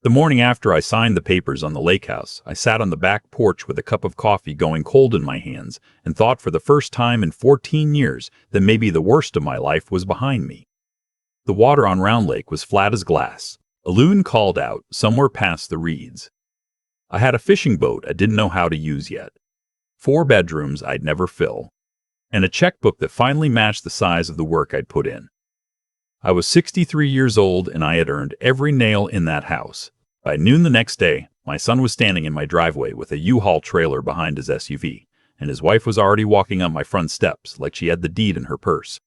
The morning after I signed the papers on the lake house, I sat on the back porch with a cup of coffee going cold in my hands and thought for the first time in 14 years that maybe the worst of my life was behind me. The water on Round Lake was flat as glass. A loon called out somewhere past the reeds. I had a fishing boat I didn't know how to use yet, 4 bedrooms I'd never fill, and a checkbook that finally matched the size of the work I'd put in. I was 63 years old and I had earned every nail in that house. By noon the next day, my son was standing in my driveway with a U-Haul trailer behind his SUV, and his wife was already walking up my front steps like she had the deed in her purse.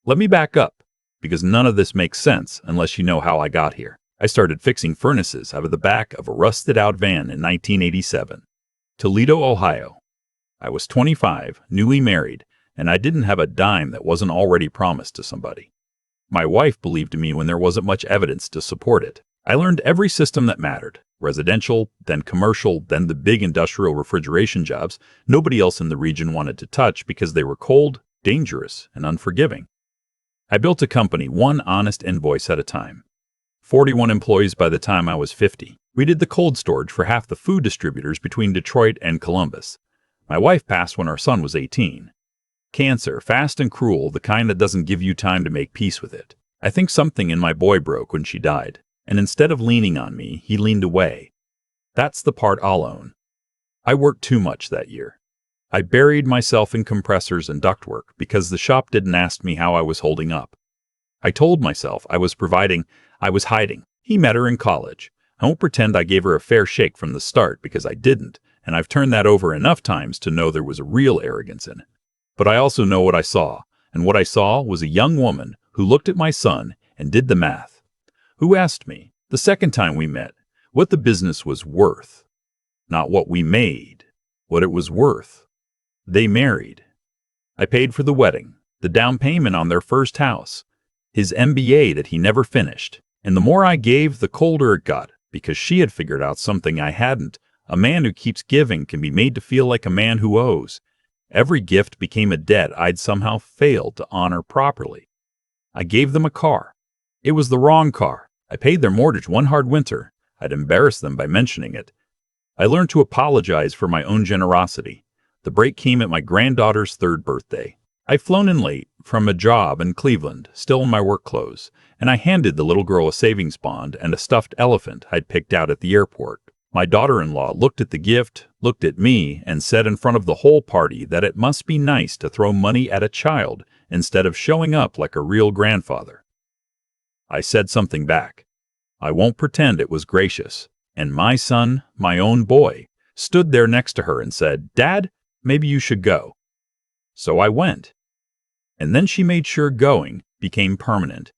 Let me back up, because none of this makes sense unless you know how I got here. I started fixing furnaces out of the back of a rusted-out van in 1987. Toledo, Ohio. I was 25, newly married, and I didn't have a dime that wasn't already promised to somebody. My wife believed in me when there wasn't much evidence to support it. I learned every system that mattered, residential, then commercial, then the big industrial refrigeration jobs nobody else in the region wanted to touch because they were cold, dangerous, and unforgiving. I built a company one honest invoice at a time. 41 employees by the time I was 50. We did the cold storage for half the food distributors between Detroit and Columbus. My wife passed when our son was 18. Cancer, fast and cruel, the kind that doesn't give you time to make peace with it. I think something in my boy broke when she died, and instead of leaning on me, he leaned away. That's the part I'll own. I worked too much that year. I buried myself in compressors and ductwork because the shop didn't ask me how I was holding up. I told myself I was providing, I was hiding. He met her in college. I won't pretend I gave her a fair shake from the start because I didn't, and I've turned that over enough times to know there was a real arrogance in it. But I also know what I saw, and what I saw was a young woman who looked at my son and did the math. Who asked me, the second time we met, what the business was worth. Not what we made, what it was worth. They married. I paid for the wedding, the down payment on their first house, his MBA that he never finished. And the more I gave, the colder it got, because she had figured out something I hadn't. A man who keeps giving can be made to feel like a man who owes. Every gift became a debt I'd somehow failed to honor properly. I gave them a car. It was the wrong car. I paid their mortgage one hard winter. I'd embarrassed them by mentioning it. I learned to apologize for my own generosity. The break came at my granddaughter's 3rd birthday. I'd flown in late from a job in Cleveland, still in my work clothes, and I handed the little girl a savings bond and a stuffed elephant I'd picked out at the airport. My daughter-in-law looked at the gift, looked at me, and said in front of the whole party that it must be nice to throw money at a child instead of showing up like a real grandfather. I said something back. I won't pretend it was gracious, and my son, my own boy, stood there next to her and said, "Dad, maybe you should go." So I went. And then she made sure going became permanent.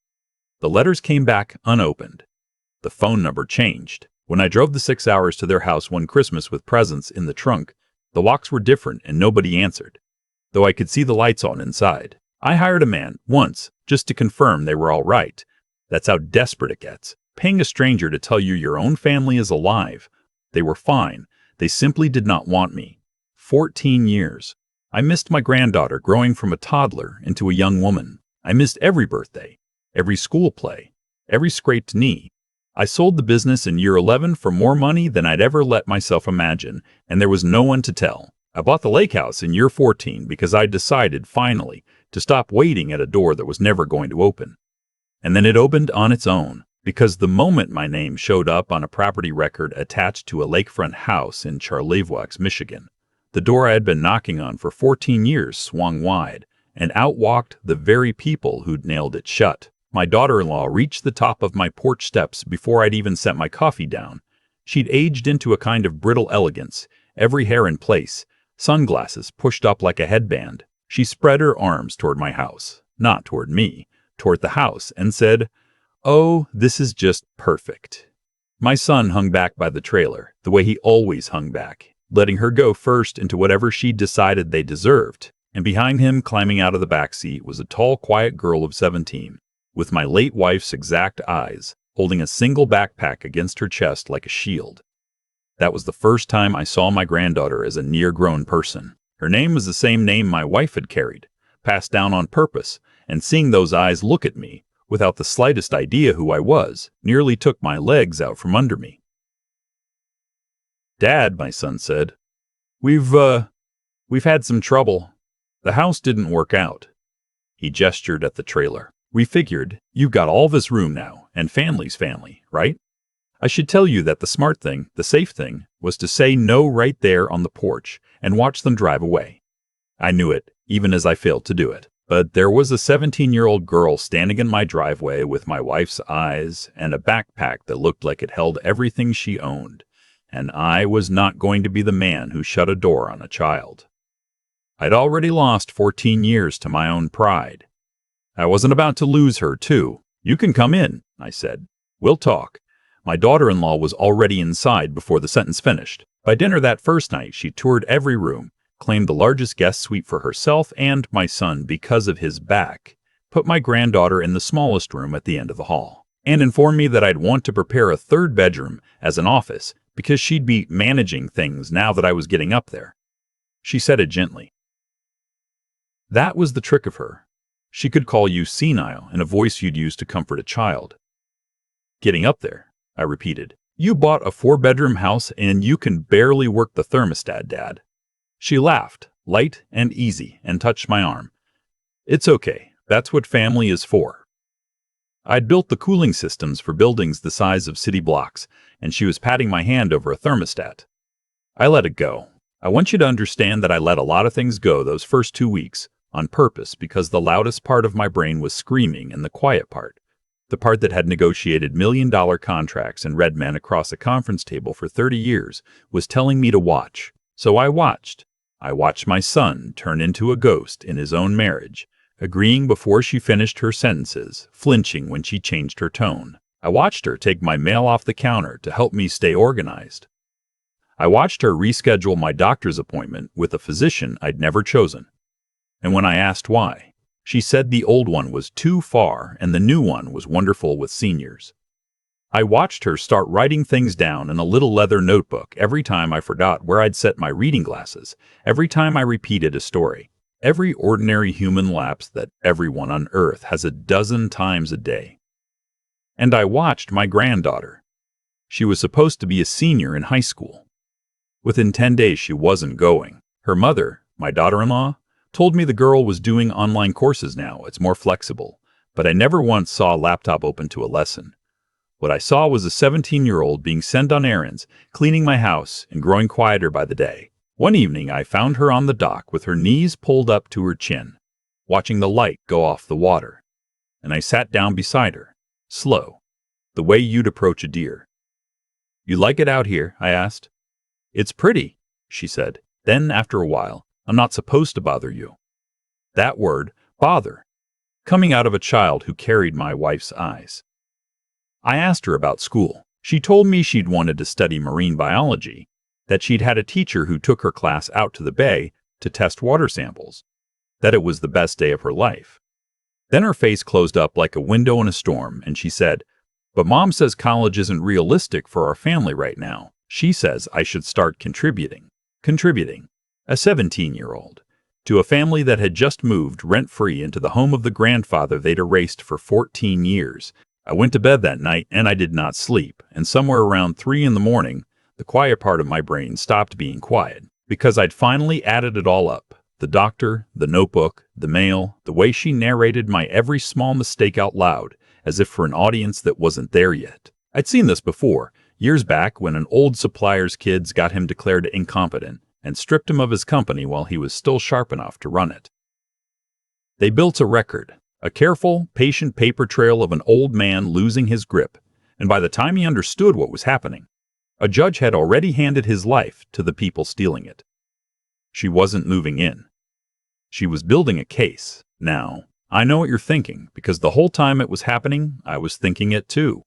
The letters came back unopened. The phone number changed. When I drove the 6 hours to their house one Christmas with presents in the trunk, the walks were different and nobody answered, though I could see the lights on inside. I hired a man once just to confirm they were all right. That's how desperate it gets. Paying a stranger to tell you your own family is alive. They were fine. They simply did not want me. 14 years. I missed my granddaughter growing from a toddler into a young woman. I missed every birthday, every school play, every scraped knee. I sold the business in year 11 for more money than I'd ever let myself imagine, and there was no one to tell. I bought the lake house in year 14 because I decided, finally, to stop waiting at a door that was never going to open. And then it opened on its own, because the moment my name showed up on a property record attached to a lakefront house in Charlevoix, Michigan, the door I had been knocking on for 14 years swung wide, and out walked the very people who'd nailed it shut. My daughter-in-law reached the top of my porch steps before I'd even set my coffee down. She'd aged into a kind of brittle elegance, every hair in place, sunglasses pushed up like a headband. She spread her arms toward my house, not toward me, toward the house, and said, "Oh, this is just perfect." My son hung back by the trailer, the way he always hung back, letting her go first into whatever she decided they deserved. And behind him, climbing out of the back seat, was a tall, quiet girl of 17, with my late wife's exact eyes, holding a single backpack against her chest like a shield. That was the first time I saw my granddaughter as a near-grown person. Her name was the same name my wife had carried, passed down on purpose, and seeing those eyes look at me without the slightest idea who I was, nearly took my legs out from under me. "Dad," my son said, We've had some trouble. The house didn't work out." He gestured at the trailer. "We figured, you've got all this room now, and family's family, right? I should tell you that the smart thing, the safe thing, was to say no right there on the porch and watch them drive away." I knew it, even as I failed to do it. But there was a 17-year-old girl standing in my driveway with my wife's eyes and a backpack that looked like it held everything she owned, and I was not going to be the man who shut a door on a child. I'd already lost 14 years to my own pride. I wasn't about to lose her, too. "You can come in," I said. "We'll talk." My daughter-in-law was already inside before the sentence finished. By dinner that first night, she toured every room, claimed the largest guest suite for herself and my son because of his back, put my granddaughter in the smallest room at the end of the hall, and informed me that I'd want to prepare a third bedroom as an office because she'd be managing things now that I was getting up there. She said it gently. That was the trick of her. She could call you senile in a voice you'd use to comfort a child. "Getting up there," I repeated. "You bought a 4-bedroom house and you can barely work the thermostat, Dad." She laughed, light and easy, and touched my arm. "It's okay. That's what family is for." I'd built the cooling systems for buildings the size of city blocks, and she was patting my hand over a thermostat. I let it go. I want you to understand that I let a lot of things go those first 2 weeks, on purpose, because the loudest part of my brain was screaming and the quiet part, the part that had negotiated million-dollar contracts and read men across a conference table for 30 years, was telling me to watch. So I watched. I watched my son turn into a ghost in his own marriage, agreeing before she finished her sentences, flinching when she changed her tone. I watched her take my mail off the counter to help me stay organized. I watched her reschedule my doctor's appointment with a physician I'd never chosen. And when I asked why, she said the old one was too far and the new one was wonderful with seniors. I watched her start writing things down in a little leather notebook every time I forgot where I'd set my reading glasses, every time I repeated a story, every ordinary human lapse that everyone on earth has a dozen times a day. And I watched my granddaughter. She was supposed to be a senior in high school. Within 10 days, she wasn't going. Her mother, my daughter-in-law, told me the girl was doing online courses now. It's more flexible. But I never once saw a laptop open to a lesson. What I saw was a 17-year-old being sent on errands, cleaning my house, and growing quieter by the day. One evening, I found her on the dock with her knees pulled up to her chin, watching the light go off the water. And I sat down beside her, slow, the way you'd approach a deer. "You like it out here?" I asked. "It's pretty," she said. Then, after a while, "I'm not supposed to bother you." That word, bother, coming out of a child who carried my wife's eyes. I asked her about school. She told me she'd wanted to study marine biology, that she'd had a teacher who took her class out to the bay to test water samples, that it was the best day of her life. Then her face closed up like a window in a storm, and she said, "But Mom says college isn't realistic for our family right now. She says I should start contributing." Contributing. A 17-year-old. To a family that had just moved rent-free into the home of the grandfather they'd erased for 14 years. I went to bed that night, and I did not sleep, and somewhere around 3 in the morning, the quiet part of my brain stopped being quiet, because I'd finally added it all up. The doctor, the notebook, the mail, the way she narrated my every small mistake out loud, as if for an audience that wasn't there yet. I'd seen this before, years back when an old supplier's kids got him declared incompetent and stripped him of his company while he was still sharp enough to run it. They built a record. A careful, patient paper trail of an old man losing his grip, and by the time he understood what was happening, a judge had already handed his life to the people stealing it. She wasn't moving in. She was building a case. Now, I know what you're thinking, because the whole time it was happening, I was thinking it too.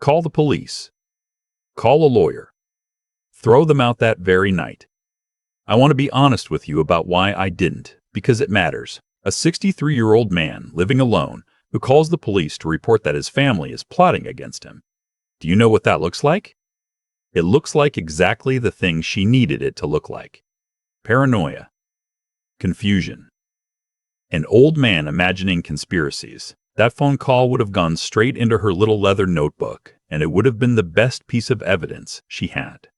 Call the police. Call a lawyer. Throw them out that very night. I want to be honest with you about why I didn't, because it matters. A 63-year-old man living alone who calls the police to report that his family is plotting against him. Do you know what that looks like? It looks like exactly the thing she needed it to look like. Paranoia. Confusion. An old man imagining conspiracies. That phone call would have gone straight into her little leather notebook, and it would have been the best piece of evidence she had.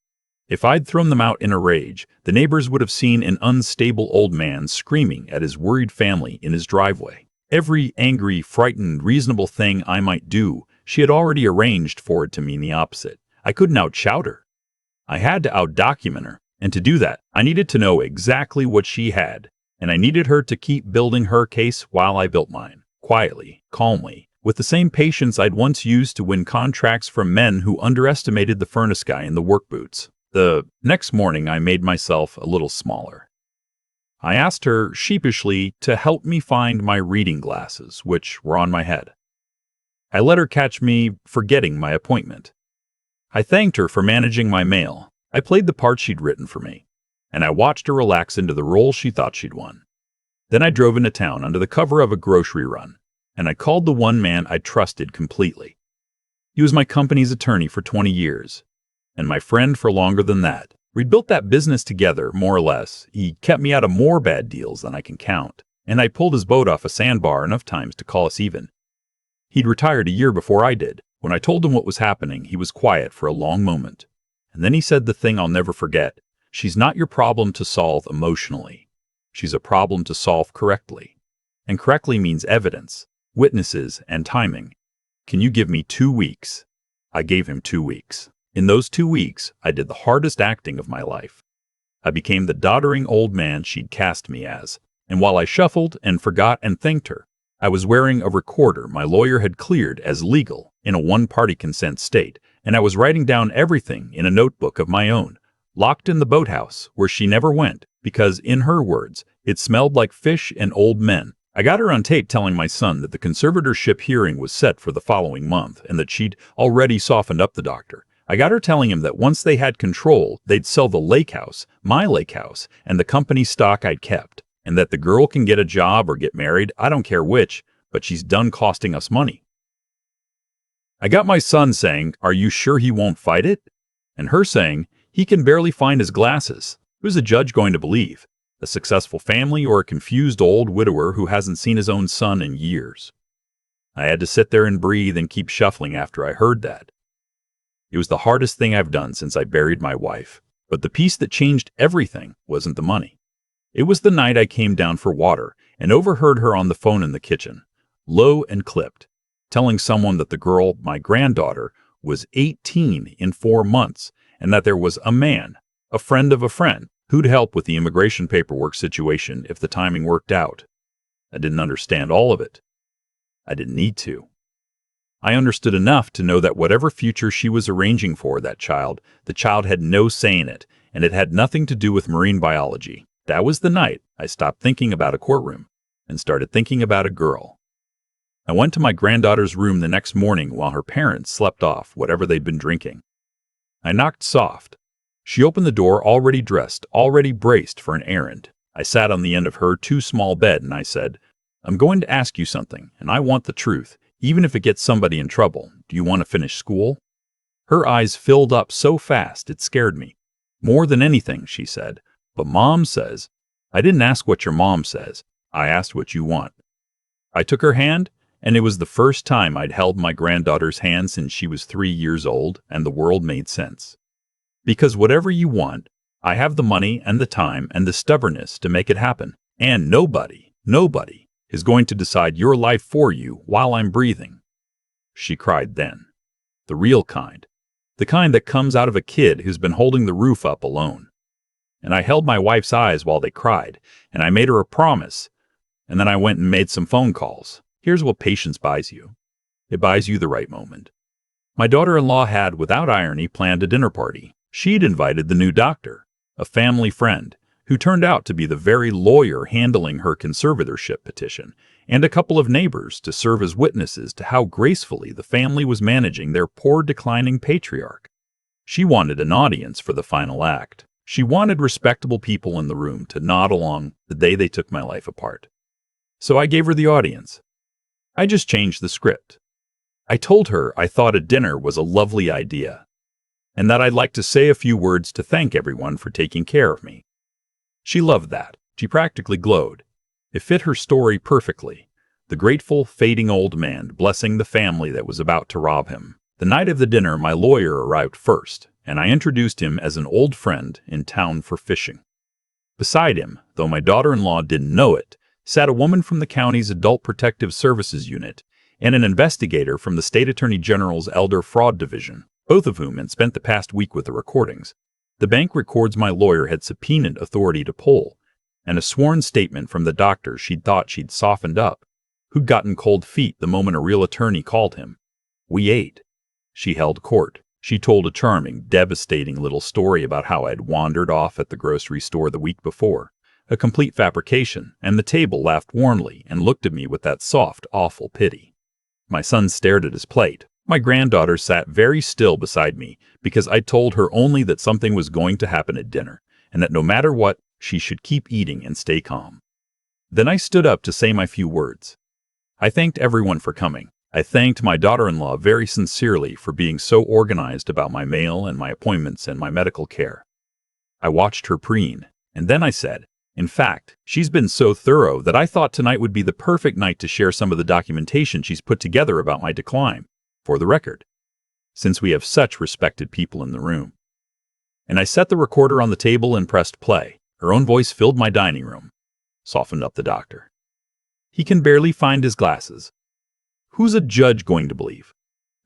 If I'd thrown them out in a rage, the neighbors would have seen an unstable old man screaming at his worried family in his driveway. Every angry, frightened, reasonable thing I might do, she had already arranged for it to mean the opposite. I couldn't outshout her. I had to outdocument her, and to do that, I needed to know exactly what she had, and I needed her to keep building her case while I built mine, quietly, calmly, with the same patience I'd once used to win contracts from men who underestimated the furnace guy in the work boots. The next morning, I made myself a little smaller. I asked her sheepishly to help me find my reading glasses, which were on my head. I let her catch me forgetting my appointment. I thanked her for managing my mail. I played the part she'd written for me, and I watched her relax into the role she thought she'd won. Then I drove into town under the cover of a grocery run, and I called the one man I trusted completely. He was my company's attorney for 20 years. And my friend for longer than that. We'd built that business together, more or less. He kept me out of more bad deals than I can count, and I pulled his boat off a sandbar enough times to call us even. He'd retired a year before I did. When I told him what was happening, he was quiet for a long moment. And then he said the thing I'll never forget. She's not your problem to solve emotionally. She's a problem to solve correctly. And correctly means evidence, witnesses, and timing. Can you give me 2 weeks? I gave him 2 weeks. In those 2 weeks, I did the hardest acting of my life. I became the doddering old man she'd cast me as, and while I shuffled and forgot and thanked her, I was wearing a recorder my lawyer had cleared as legal in a one-party consent state, and I was writing down everything in a notebook of my own, locked in the boathouse where she never went, because, in her words, it smelled like fish and old men. I got her on tape telling my son that the conservatorship hearing was set for the following month and that she'd already softened up the doctor. I got her telling him that once they had control, they'd sell the lake house, my lake house, and the company stock I'd kept, and that the girl can get a job or get married, I don't care which, but she's done costing us money. I got my son saying, "Are you sure he won't fight it?" And her saying, "He can barely find his glasses." Who's a judge going to believe? A successful family or a confused old widower who hasn't seen his own son in years? I had to sit there and breathe and keep shuffling after I heard that. It was the hardest thing I've done since I buried my wife. But the piece that changed everything wasn't the money. It was the night I came down for water and overheard her on the phone in the kitchen, low and clipped, telling someone that the girl, my granddaughter, was 18 in 4 months and that there was a man, a friend of a friend, who'd help with the immigration paperwork situation if the timing worked out. I didn't understand all of it. I didn't need to. I understood enough to know that whatever future she was arranging for that child, the child had no say in it, and it had nothing to do with marine biology. That was the night I stopped thinking about a courtroom and started thinking about a girl. I went to my granddaughter's room the next morning while her parents slept off whatever they'd been drinking. I knocked soft. She opened the door already dressed, already braced for an errand. I sat on the end of her too-small bed and I said, "I'm going to ask you something, and I want the truth. Even if it gets somebody in trouble, do you want to finish school?" Her eyes filled up so fast it scared me. "More than anything," she said. "But Mom says—" "I didn't ask what your mom says. I asked what you want." I took her hand, and it was the first time I'd held my granddaughter's hand since she was 3 years old, and the world made sense. Because whatever you want, I have the money and the time and the stubbornness to make it happen. And nobody is going to decide your life for you while I'm breathing. She cried then. The real kind. The kind that comes out of a kid who's been holding the roof up alone. And I held my wife's eyes while they cried, and I made her a promise. And then I went and made some phone calls. Here's what patience buys you. It buys you the right moment. My daughter-in-law had, without irony, planned a dinner party. She'd invited the new doctor, a family friend, who turned out to be the very lawyer handling her conservatorship petition, and a couple of neighbors to serve as witnesses to how gracefully the family was managing their poor declining patriarch. She wanted an audience for the final act. She wanted respectable people in the room to nod along the day they took my life apart. So I gave her the audience. I just changed the script. I told her I thought a dinner was a lovely idea, and that I'd like to say a few words to thank everyone for taking care of me. She loved that. She practically glowed. It fit her story perfectly. The grateful, fading old man blessing the family that was about to rob him. The night of the dinner, my lawyer arrived first, and I introduced him as an old friend in town for fishing. Beside him, though my daughter-in-law didn't know it, sat a woman from the county's Adult Protective Services Unit and an investigator from the State Attorney General's Elder Fraud Division, both of whom had spent the past week with the recordings. The bank records my lawyer had subpoenaed authority to pull, and a sworn statement from the doctor she'd thought she'd softened up, who'd gotten cold feet the moment a real attorney called him. We ate. She held court. She told a charming, devastating little story about how I'd wandered off at the grocery store the week before, a complete fabrication, and the table laughed warmly and looked at me with that soft, awful pity. My son stared at his plate. My granddaughter sat very still beside me because I told her only that something was going to happen at dinner, and that no matter what, she should keep eating and stay calm. Then I stood up to say my few words. I thanked everyone for coming. I thanked my daughter-in-law very sincerely for being so organized about my mail and my appointments and my medical care. I watched her preen, and then I said, in fact, she's been so thorough that I thought tonight would be the perfect night to share some of the documentation she's put together about my decline, for the record, since we have such respected people in the room. And I set the recorder on the table and pressed play. Her own voice filled my dining room, softened up the doctor. He can barely find his glasses. Who's a judge going to believe?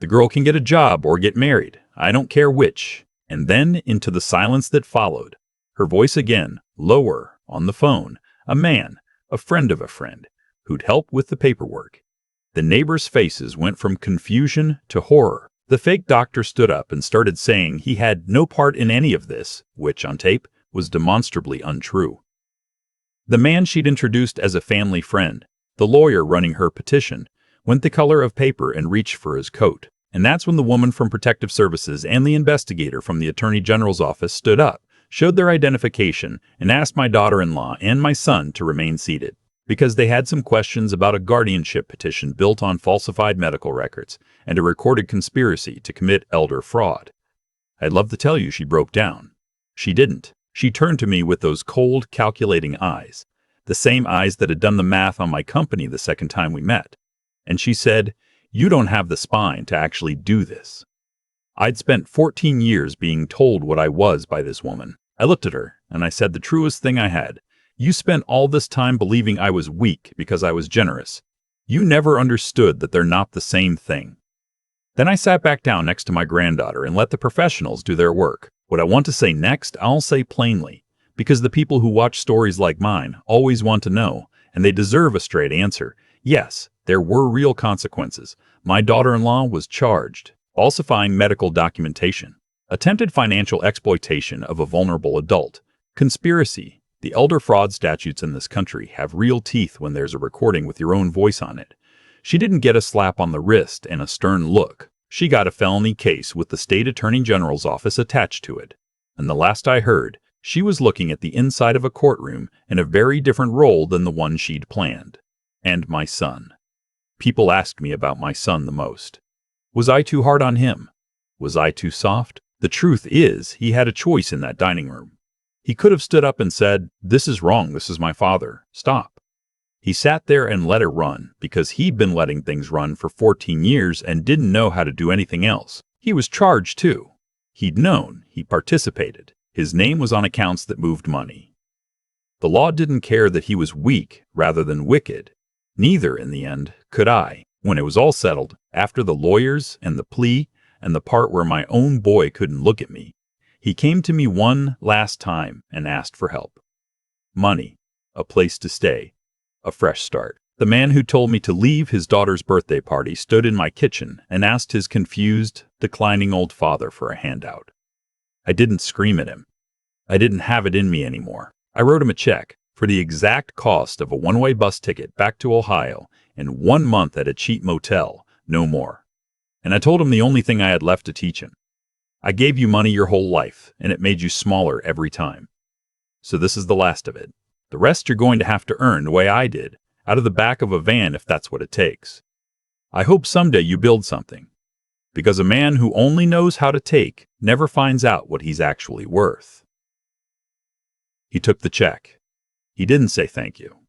The girl can get a job or get married. I don't care which. And then into the silence that followed. Her voice again, lower, on the phone. A man, a friend of a friend, who'd help with the paperwork. The neighbors' faces went from confusion to horror. The fake doctor stood up and started saying he had no part in any of this, which, on tape, was demonstrably untrue. The man she'd introduced as a family friend, the lawyer running her petition, went the color of paper and reached for his coat. And that's when the woman from Protective Services and the investigator from the Attorney General's office stood up, showed their identification, and asked my daughter-in-law and my son to remain seated, because they had some questions about a guardianship petition built on falsified medical records and a recorded conspiracy to commit elder fraud. I'd love to tell you she broke down. She didn't. She turned to me with those cold, calculating eyes, the same eyes that had done the math on my company the second time we met. And she said, "You don't have the spine to actually do this." I'd spent 14 years being told what I was by this woman. I looked at her, and I said the truest thing I had. You spent all this time believing I was weak because I was generous. You never understood that they're not the same thing. Then I sat back down next to my granddaughter and let the professionals do their work. What I want to say next, I'll say plainly, because the people who watch stories like mine always want to know, and they deserve a straight answer. Yes, there were real consequences. My daughter-in-law was charged, falsifying medical documentation, attempted financial exploitation of a vulnerable adult, conspiracy. The elder fraud statutes in this country have real teeth when there's a recording with your own voice on it. She didn't get a slap on the wrist and a stern look. She got a felony case with the State Attorney General's office attached to it. And the last I heard, she was looking at the inside of a courtroom in a very different role than the one she'd planned. And my son. People asked me about my son the most. Was I too hard on him? Was I too soft? The truth is, he had a choice in that dining room. He could have stood up and said, "This is wrong, this is my father, stop." He sat there and let it run because he'd been letting things run for 14 years and didn't know how to do anything else. He was charged too. He'd known, he participated. His name was on accounts that moved money. The law didn't care that he was weak rather than wicked. Neither, in the end, could I. When it was all settled, after the lawyers and the plea and the part where my own boy couldn't look at me, he came to me one last time and asked for help. Money, a place to stay, a fresh start. The man who told me to leave his daughter's birthday party stood in my kitchen and asked his confused, declining old father for a handout. I didn't scream at him. I didn't have it in me anymore. I wrote him a check for the exact cost of a one-way bus ticket back to Ohio and 1 month at a cheap motel, no more. And I told him the only thing I had left to teach him. I gave you money your whole life, and it made you smaller every time. So this is the last of it. The rest you're going to have to earn the way I did, out of the back of a van if that's what it takes. I hope someday you build something, because a man who only knows how to take never finds out what he's actually worth. He took the check. He didn't say thank you.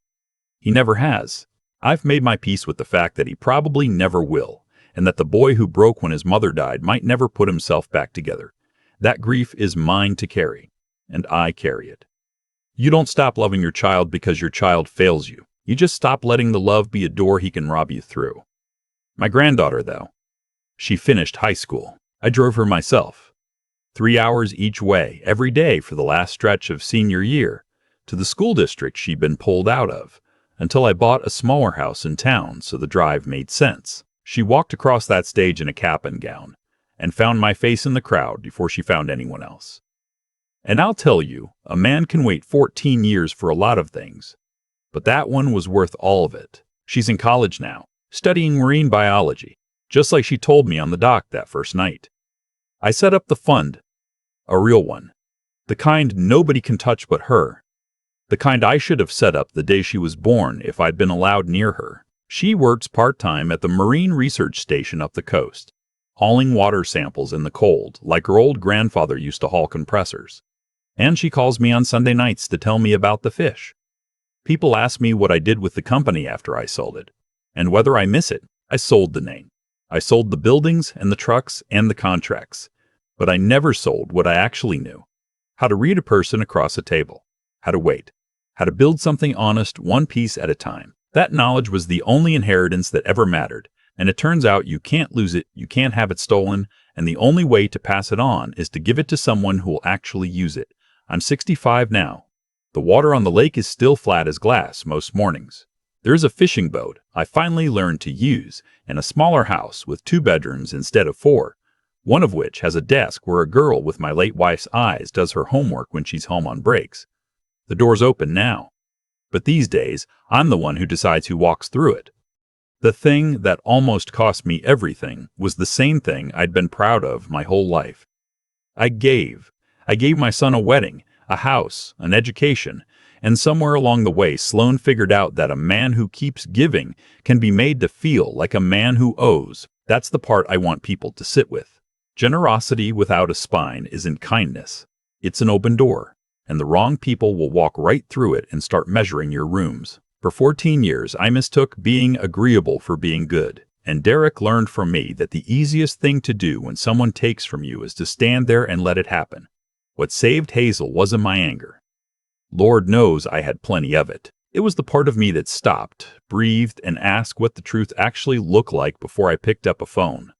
He never has. I've made my peace with the fact that he probably never will, and that the boy who broke when his mother died might never put himself back together. That grief is mine to carry, and I carry it. You don't stop loving your child because your child fails you. You just stop letting the love be a door he can rob you through. My granddaughter, though, she finished high school. I drove her myself. 3 hours each way, every day for the last stretch of senior year, to the school district she'd been pulled out of, until I bought a smaller house in town so the drive made sense. She walked across that stage in a cap and gown, and found my face in the crowd before she found anyone else. And I'll tell you, a man can wait 14 years for a lot of things, but that one was worth all of it. She's in college now, studying marine biology, just like she told me on the dock that first night. I set up the fund, a real one, the kind nobody can touch but her, the kind I should have set up the day she was born if I'd been allowed near her. She works part-time at the Marine Research Station up the coast, hauling water samples in the cold like her old grandfather used to haul compressors. And she calls me on Sunday nights to tell me about the fish. People ask me what I did with the company after I sold it, and whether I miss it. I sold the name. I sold the buildings and the trucks and the contracts, but I never sold what I actually knew: how to read a person across a table, how to wait, how to build something honest one piece at a time. That knowledge was the only inheritance that ever mattered, and it turns out you can't lose it, you can't have it stolen, and the only way to pass it on is to give it to someone who will actually use it. I'm 65 now. The water on the lake is still flat as glass most mornings. There's a fishing boat I finally learned to use, and a smaller house with 2 bedrooms instead of 4, one of which has a desk where a girl with my late wife's eyes does her homework when she's home on breaks. The door's open now, but these days I'm the one who decides who walks through it. The thing that almost cost me everything was the same thing I'd been proud of my whole life. I gave my son a wedding, a house, an education, and somewhere along the way Sloan figured out that a man who keeps giving can be made to feel like a man who owes. That's the part I want people to sit with. Generosity without a spine isn't kindness. It's an open door, and the wrong people will walk right through it and start measuring your rooms. For 14 years, I mistook being agreeable for being good, and Derek learned from me that the easiest thing to do when someone takes from you is to stand there and let it happen. What saved Hazel wasn't my anger. Lord knows I had plenty of it. It was the part of me that stopped, breathed, and asked what the truth actually looked like before I picked up a phone.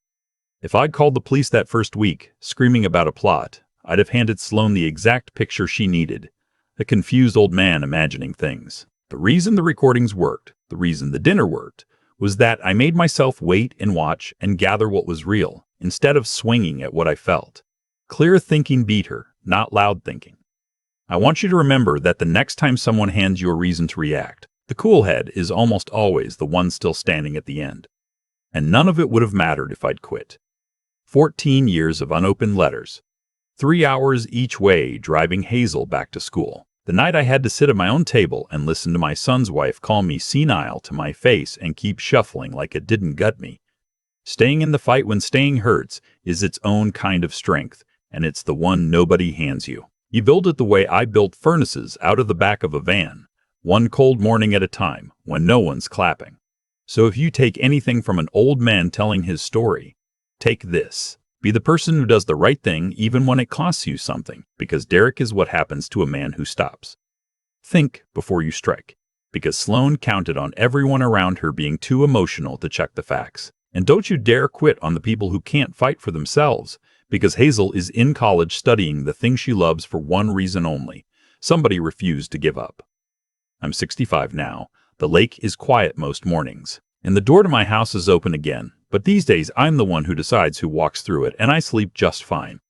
If I'd called the police that first week, screaming about a plot, I'd have handed Sloan the exact picture she needed: a confused old man imagining things. The reason the recordings worked, the reason the dinner worked, was that I made myself wait and watch and gather what was real, instead of swinging at what I felt. Clear thinking beat her, not loud thinking. I want you to remember that the next time someone hands you a reason to react, the cool head is almost always the one still standing at the end. And none of it would have mattered if I'd quit. 14 years of unopened letters. 3 hours each way driving Hazel back to school. The night I had to sit at my own table and listen to my son's wife call me senile to my face and keep shuffling like it didn't gut me. Staying in the fight when staying hurts is its own kind of strength, and it's the one nobody hands you. You build it the way I built furnaces out of the back of a van, one cold morning at a time, when no one's clapping. So if you take anything from an old man telling his story, take this. Be the person who does the right thing even when it costs you something, because Derek is what happens to a man who stops. Think before you strike, because Sloan counted on everyone around her being too emotional to check the facts. And don't you dare quit on the people who can't fight for themselves, because Hazel is in college studying the thing she loves for one reason only: somebody refused to give up. I'm 65 now. The lake is quiet most mornings, and the door to my house is open again. But these days, I'm the one who decides who walks through it, and I sleep just fine.